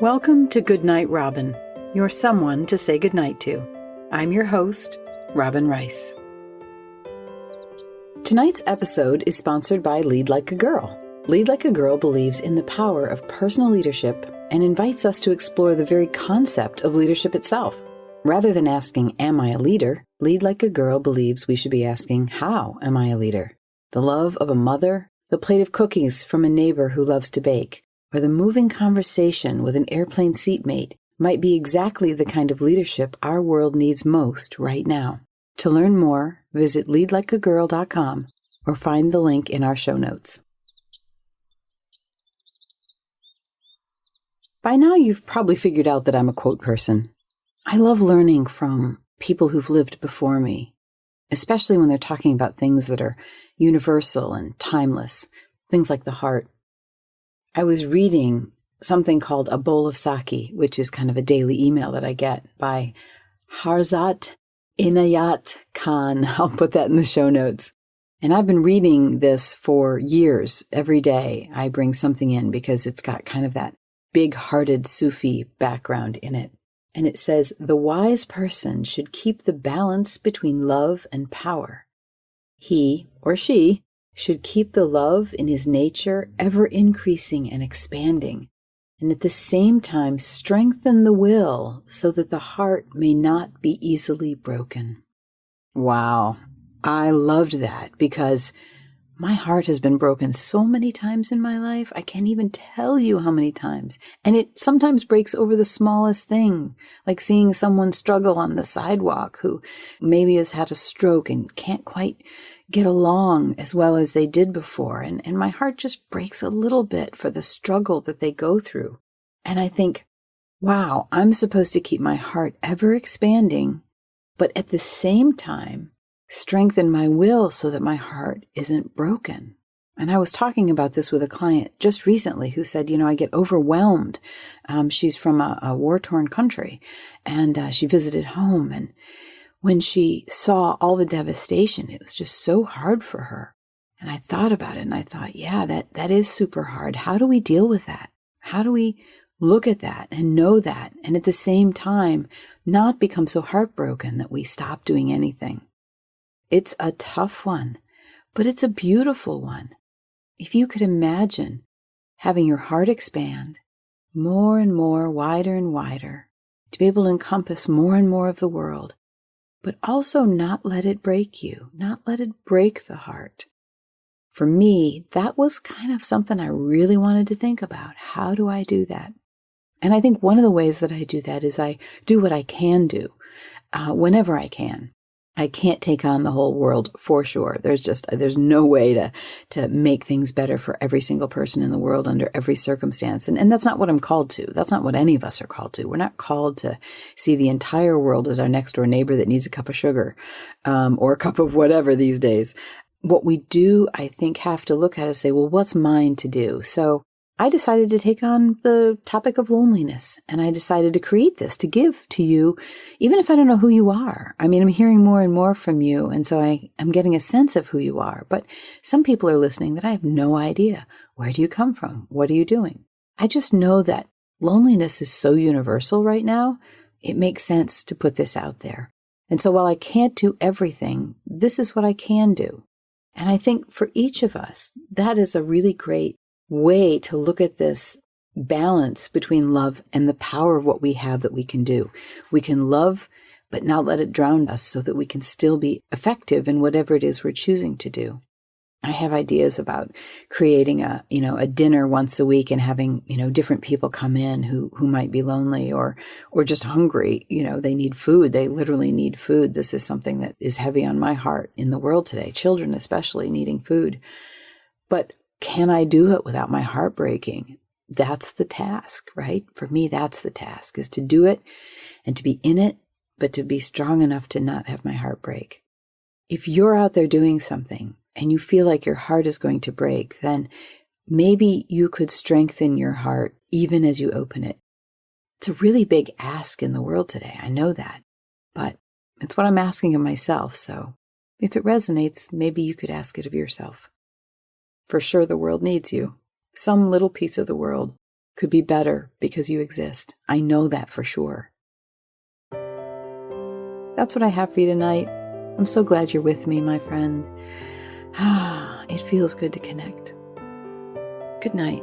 Welcome to Goodnight, Robin, your someone to say goodnight to. I'm your host, Robin Rice. Tonight's episode is sponsored by Lead Like a Girl. Lead Like a Girl believes in the power of personal leadership and invites us to explore the very concept of leadership itself. Rather than asking, am I a leader? Lead Like a Girl believes we should be asking, how am I a leader? The love of a mother, the plate of cookies from a neighbor who loves to bake, or the moving conversation with an airplane seatmate might be exactly the kind of leadership our world needs most right now. To learn more, visit leadlikeagirl.com or find the link in our show notes. By now, you've probably figured out that I'm a quote person. I love learning from people who've lived before me, especially when they're talking about things that are universal and timeless, things like the heart. I was reading something called A Bowl of Sake, which is kind of a daily email that I get by Inayat Khan. I'll put that in the show notes. And I've been reading this for years. Every day I bring something in because it's got kind of that big-hearted Sufi background in it. And it says, the wise person should keep the balance between love and power. He or she should keep the love in his nature ever increasing and expanding, and at the same time strengthen the will so that the heart may not be easily broken. Wow, I loved that because my heart has been broken so many times in my life, I can't even tell you how many times. And it sometimes breaks over the smallest thing, like seeing someone struggle on the sidewalk who maybe has had a stroke and can't quite get along as well as they did before. And my heart just breaks a little bit for the struggle that they go through. And I think, wow, I'm supposed to keep my heart ever expanding, but at the same time, strengthen my will so that my heart isn't broken. And I was talking about this with a client just recently who said, I get overwhelmed. She's from a war-torn country, and she visited home. And when she saw all the devastation, it was just so hard for her. And I thought about it, and I thought, yeah, that is super hard. How do we deal with that? How do we look at that and know that, and at the same time not become so heartbroken that we stop doing anything? It's a tough one, but it's a beautiful one. If you could imagine having your heart expand more and more, wider and wider, to be able to encompass more and more of the world, but also not let it break you, not let it break the heart. For me, that was kind of something I really wanted to think about. How do I do that? And I think one of the ways that I do that is I do what I can do whenever I can. I can't take on the whole world for sure. There's no way to make things better for every single person in the world under every circumstance. And that's not what I'm called to. That's not what any of us are called to. We're not called to see the entire world as our next door neighbor that needs a cup of sugar, or a cup of whatever these days. What we do, I think, have to look at is say, well, what's mine to do? So I decided to take on the topic of loneliness, and I decided to create this to give to you, even if I don't know who you are. I mean, I'm hearing more and more from you, and so I'm getting a sense of who you are. But some people are listening that I have no idea. Where do you come from? What are you doing? I just know that loneliness is so universal right now, it makes sense to put this out there. And so while I can't do everything, this is what I can do. And I think for each of us, that is a really great way to look at this balance between love and the power of what we have that we can do. We can love, but not let it drown us so that we can still be effective in whatever it is we're choosing to do. I have ideas about creating a dinner once a week and having, different people come in who might be lonely or just hungry. They need food. They literally need food. This is something that is heavy on my heart in the world today, children especially needing food. But can I do it without my heart breaking? That's the task, right? For me, that's the task, is to do it and to be in it, but to be strong enough to not have my heart break. If you're out there doing something and you feel like your heart is going to break, then maybe you could strengthen your heart even as you open it. It's a really big ask in the world today. I know that, but it's what I'm asking of myself. So if it resonates, maybe you could ask it of yourself. For sure, the world needs you. Some little piece of the world could be better because you exist. I know that for sure. That's what I have for you tonight. I'm so glad you're with me, my friend. It feels good to connect. Good night.